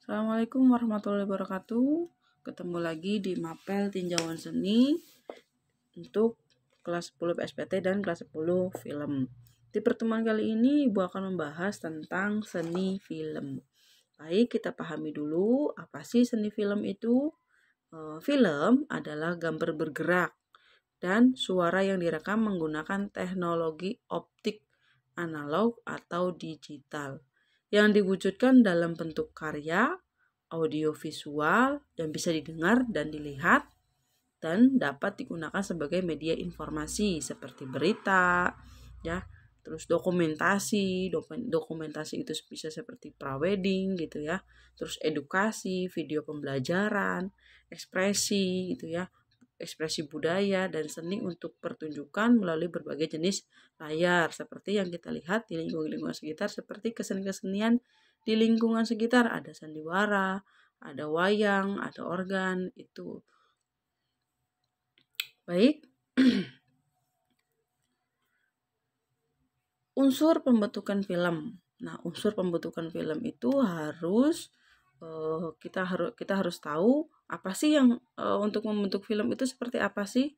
Assalamualaikum warahmatullahi wabarakatuh. Ketemu lagi di Mapel Tinjauan Seni untuk kelas 10 PSPT dan kelas 10 film. Di pertemuan kali ini Ibu akan membahas tentang seni film. Baik, kita pahami dulu apa sih seni film itu. Film adalah gambar bergerak dan suara yang direkam menggunakan teknologi optik analog atau digital yang diwujudkan dalam bentuk karya audiovisual yang bisa didengar dan dilihat dan dapat digunakan sebagai media informasi seperti berita, ya, terus dokumentasi itu bisa seperti prawedding gitu ya, terus edukasi, video pembelajaran, ekspresi gitu ya, ekspresi budaya dan seni untuk pertunjukan melalui berbagai jenis layar seperti yang kita lihat di lingkungan sekitar, seperti kesenian di lingkungan sekitar, ada sandiwara, ada wayang, ada organ itu. Baik. Unsur pembentukan film. Nah, unsur pembentukan film itu harus kita harus tahu apa sih yang untuk membentuk film itu seperti apa sih?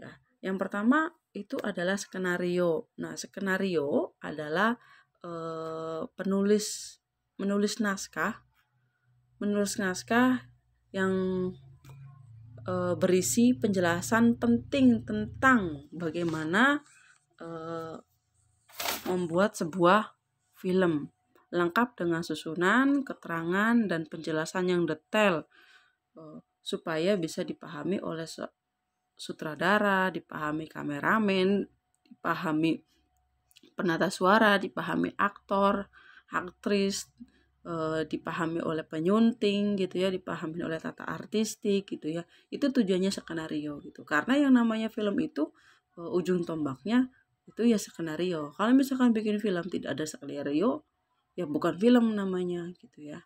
Ya, yang pertama itu adalah skenario. Nah, skenario adalah menulis naskah yang berisi penjelasan penting tentang bagaimana membuat sebuah film lengkap dengan susunan, keterangan, dan penjelasan yang detail supaya bisa dipahami oleh sutradara, dipahami kameramen, dipahami penata suara, dipahami aktor, aktris, dipahami oleh penyunting gitu ya, dipahami oleh tata artistik gitu ya. Itu tujuannya skenario gitu. Karena yang namanya film itu ujung tombaknya itu ya skenario. Kalau misalkan bikin film tidak ada skenario, ya bukan film namanya gitu ya.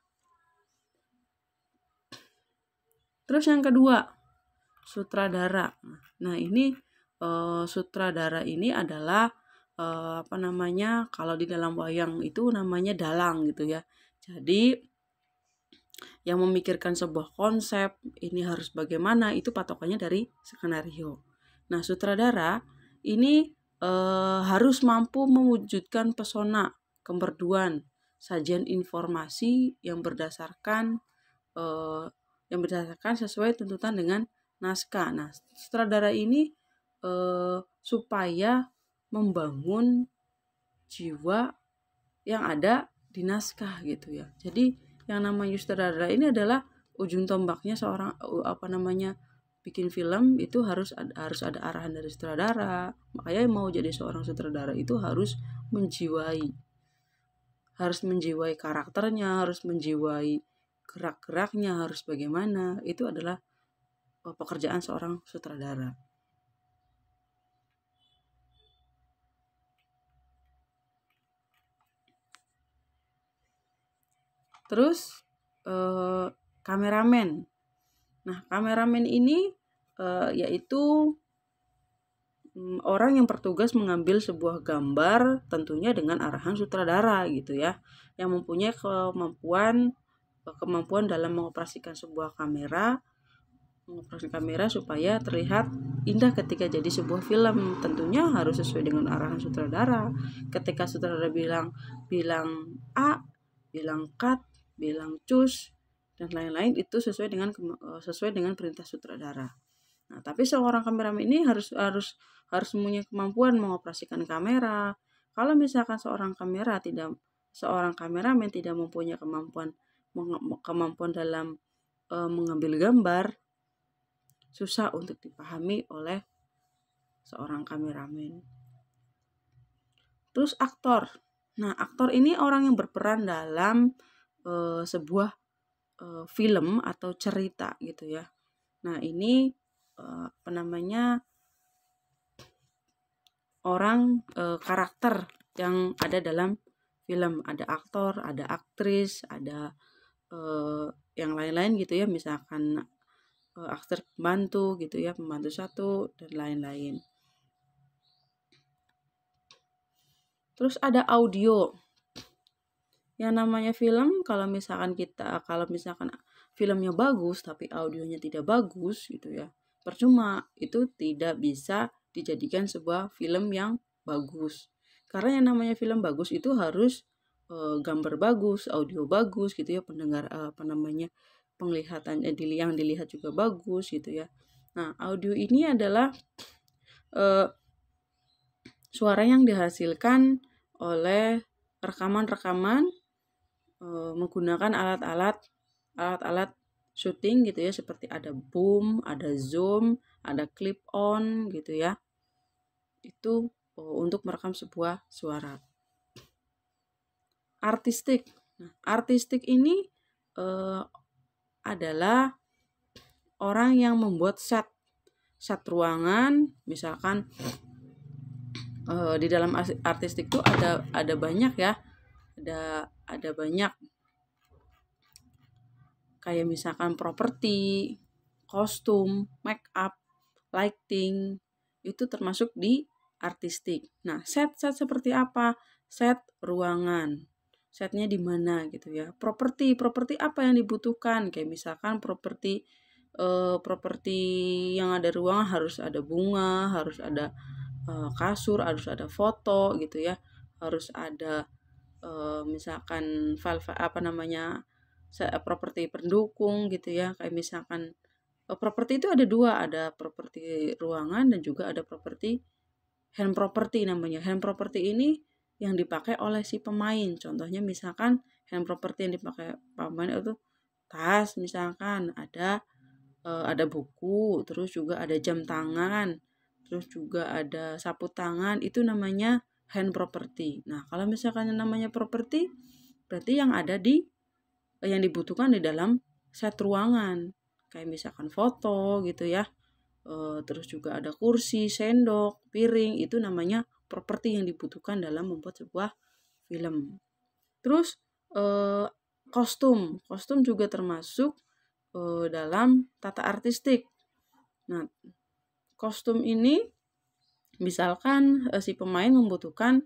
Terus yang kedua, sutradara. Nah, ini sutradara ini adalah kalau di dalam wayang itu namanya dalang gitu ya. Jadi yang memikirkan sebuah konsep ini harus bagaimana itu patokannya dari skenario. Nah, sutradara ini harus mampu mewujudkan pesona, kemerduan, sajian informasi yang berdasarkan sesuai tuntutan dengan naskah. Nah, sutradara ini supaya membangun jiwa yang ada di naskah gitu ya. Jadi yang namanya sutradara ini adalah ujung tombaknya seorang bikin film itu harus ada arahan dari sutradara. Makanya mau jadi seorang sutradara itu harus menjiwai karakternya, harus menjiwai gerak-geraknya, harus bagaimana. Itu adalah pekerjaan seorang sutradara. Terus kameramen. Nah, kameramen ini yaitu orang yang bertugas mengambil sebuah gambar tentunya dengan arahan sutradara gitu ya, yang mempunyai kemampuan dalam mengoperasikan sebuah kamera supaya terlihat indah ketika jadi sebuah film. Tentunya harus sesuai dengan arahan sutradara. Ketika sutradara bilang A, bilang cut, bilang cus, dan lain-lain itu sesuai dengan perintah sutradara. Nah, tapi seorang kameramen ini harus mempunyai kemampuan mengoperasikan kamera. Kalau misalkan seorang kameramen tidak mempunyai kemampuan dalam mengambil gambar, susah untuk dipahami oleh seorang kameramen. Terus aktor. Nah, aktor ini orang yang berperan dalam sebuah film atau cerita gitu ya. Nah, ini orang karakter yang ada dalam film. Ada aktor, ada aktris, ada yang lain-lain gitu ya, misalkan aktor pembantu gitu ya, pembantu satu dan lain-lain. Terus ada audio. Yang namanya film, kalau misalkan filmnya bagus tapi audionya tidak bagus gitu ya, percuma, itu tidak bisa dijadikan sebuah film yang bagus. Karena yang namanya film bagus itu harus gambar bagus, audio bagus gitu ya, penglihatan yang dilihat juga bagus gitu ya. Nah, audio ini adalah eh, suara yang dihasilkan oleh rekaman-rekaman menggunakan alat-alat syuting gitu ya, seperti ada boom, ada zoom, ada clip on gitu ya. Itu untuk merekam sebuah suara. Artistik. Nah, artistik ini adalah orang yang membuat set ruangan, misalkan di dalam artistik itu ada banyak ya, ada banyak, kayak misalkan properti, kostum, make up, lighting, itu termasuk di artistik. Nah, set seperti apa? Set ruangan. Setnya di mana gitu ya. Properti apa yang dibutuhkan? Kayak misalkan properti yang ada ruangan harus ada bunga, harus ada kasur, harus ada foto gitu ya. Harus ada misalkan properti pendukung gitu ya, kayak misalkan properti itu ada dua, ada properti ruangan dan juga ada properti hand property namanya. Hand property ini yang dipakai oleh si pemain. Contohnya misalkan hand property yang dipakai pemain itu tas, misalkan ada buku, terus juga ada jam tangan, terus juga ada sapu tangan, itu namanya hand property. Nah, kalau misalkan yang namanya property berarti yang dibutuhkan di dalam set ruangan, kayak misalkan foto gitu ya, terus juga ada kursi, sendok, piring, itu namanya properti yang dibutuhkan dalam membuat sebuah film. Terus kostum juga termasuk dalam tata artistik. Nah, kostum ini misalkan si pemain membutuhkan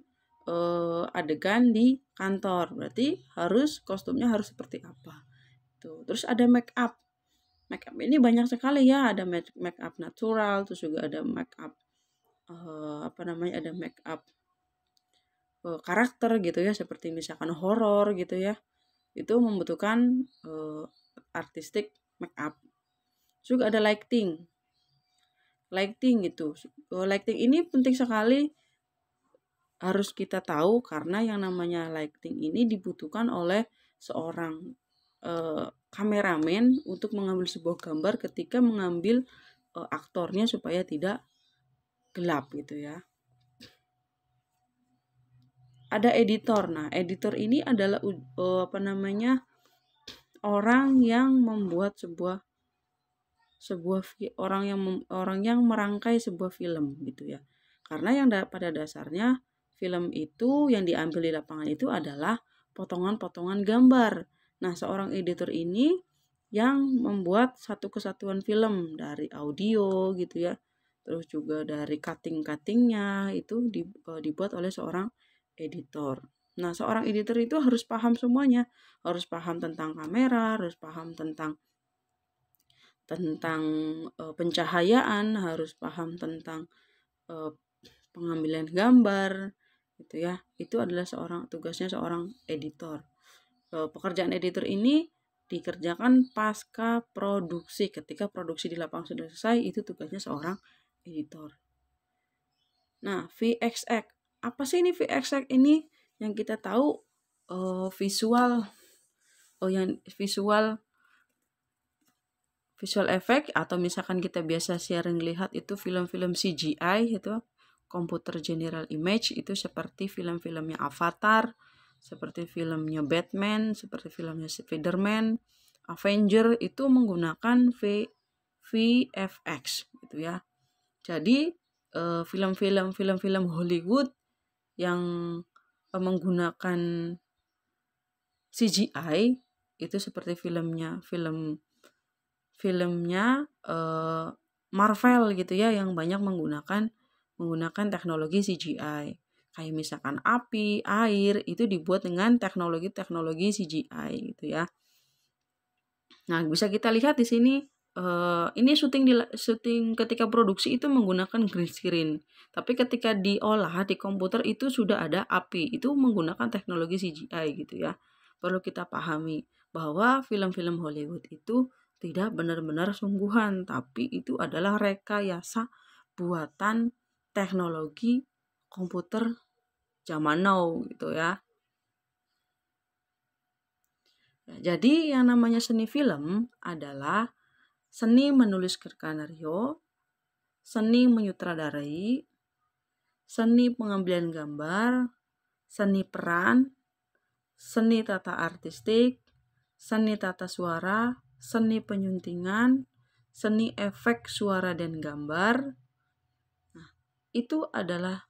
adegan di kantor, berarti kostumnya harus seperti apa. Tuh. Terus ada make up. Make up ini banyak sekali ya, ada make up natural, terus juga ada make up ada make up karakter gitu ya, seperti misalkan horor gitu ya. Itu membutuhkan artistik make up. Juga ada lighting. Lighting gitu. Lighting ini penting sekali, harus kita tahu, karena yang namanya lighting ini dibutuhkan oleh seorang kameramen untuk mengambil sebuah gambar ketika mengambil aktornya supaya tidak gelap gitu ya. Ada editor. Nah, editor ini adalah orang yang membuat orang yang merangkai sebuah film gitu ya. Karena yang pada dasarnya film itu yang diambil di lapangan itu adalah potongan-potongan gambar. Nah, seorang editor ini yang membuat satu kesatuan film dari audio gitu ya, terus juga dari cutting-cuttingnya itu dibuat oleh seorang editor. Nah, seorang editor itu harus paham semuanya, harus paham tentang kamera, harus paham tentang pencahayaan, harus paham tentang pengambilan gambar gitu ya. Itu adalah tugasnya seorang editor. Pekerjaan editor ini dikerjakan pasca produksi. Ketika produksi di lapangan sudah selesai, itu tugasnya seorang editor. Nah, VXX. Apa sih ini VXX ini? Yang kita tahu visual effect, atau misalkan kita biasa sering lihat itu film-film CGI itu, computer general image, itu seperti film-filmnya Avatar, seperti filmnya Batman, seperti filmnya Spiderman, Avenger, itu menggunakan VFX gitu ya. Jadi film-film Hollywood yang menggunakan CGI itu seperti filmnya Marvel gitu ya, yang banyak menggunakan teknologi CGI. kayak misalkan api, air, itu dibuat dengan teknologi-teknologi CGI gitu ya. Nah, bisa kita lihat di sini ini syuting ketika produksi itu menggunakan green screen. Tapi ketika diolah di komputer itu sudah ada api, itu menggunakan teknologi CGI gitu ya. Perlu kita pahami bahwa film-film Hollywood itu tidak benar-benar sungguhan, tapi itu adalah rekayasa buatan teknologi komputer zaman now gitu ya. Jadi yang namanya seni film adalah seni menulis skenario, seni menyutradarai, seni pengambilan gambar, seni peran, seni tata artistik, seni tata suara, seni penyuntingan, seni efek suara dan gambar. Nah, itu adalah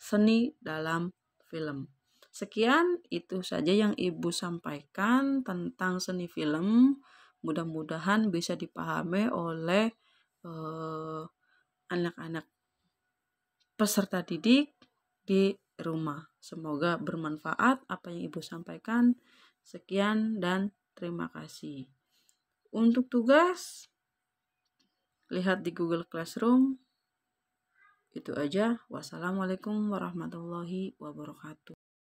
seni dalam film. Sekian itu saja yang Ibu sampaikan tentang seni film. Mudah-mudahan bisa dipahami oleh anak-anak peserta didik di rumah. Semoga bermanfaat apa yang Ibu sampaikan. Sekian dan terima kasih. Untuk tugas, lihat di Google Classroom. Itu aja. Wassalamualaikum warahmatullahi wabarakatuh.